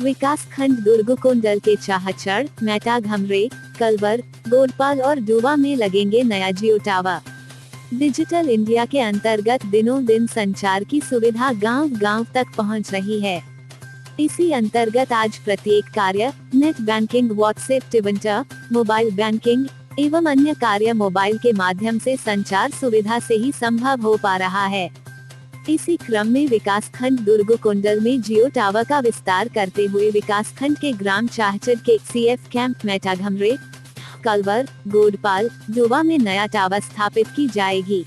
विकास खंड दुर्गुकोंडल के चाहचड़, Meta घमरे, culvert, गोडपाल और डुवा में लगेंगे नया जियो टावर। डिजिटल इंडिया के अंतर्गत दिनों दिन संचार की सुविधा गांव-गांव तक पहुंच रही है। इसी अंतर्गत आज प्रत्येक कार्य, net banking, WhatsApp, Twitter, mobile banking एवं अन्य कार्य मोबाइल के माध्यम से संचार सुविधा से ही संभव हो पा रहा है। इसी क्रम में विकासखंड दुर्गुकोंडल में जियो टावर का विस्तार करते हुए विकासखंड के ग्राम चाहचड़ के CF कैंप, मेटा घमरे, कलवर, गोडपाल, डुवा में नया टावर स्थापित की जाएगी।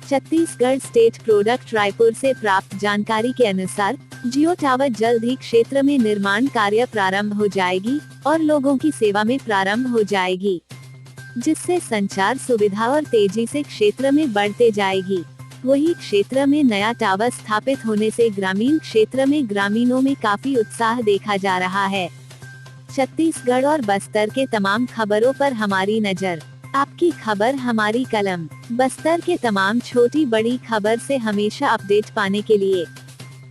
छत्तीसगढ़ स्टेट प्रोडक्ट रायपुर से प्राप्त जानकारी के अनुसार जियो टावर जल्द ही क्षेत्र में निर्माण कार्य प्रारंभ हो जाएगी और लोगों की सेवा में प्रारंभ हो जाएगी, जिससे संचार सुविधा और तेजी से क्षेत्र में बढ़ते जाएगी। वही क्षेत्र में नया टावर स्थापित होने से ग्रामीण क्षेत्र में ग्रामीणों में काफी उत्साह देखा जा रहा है। छत्तीसगढ़ और बस्तर के तमाम खबरों पर हमारी नजर, आपकी खबर हमारी कलम। बस्तर के तमाम छोटी बड़ी खबर से हमेशा अपडेट पाने के लिए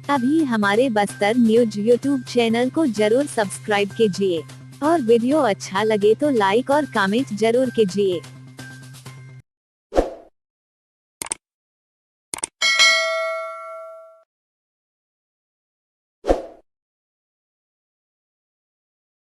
अभी हमारे बस्तर न्यूज यूट्यूब चैनल को जरूर सब्सक्राइब कीजिए और वीडियो अच्छा लगे तो लाइक और कमेंट जरूर कीजिए।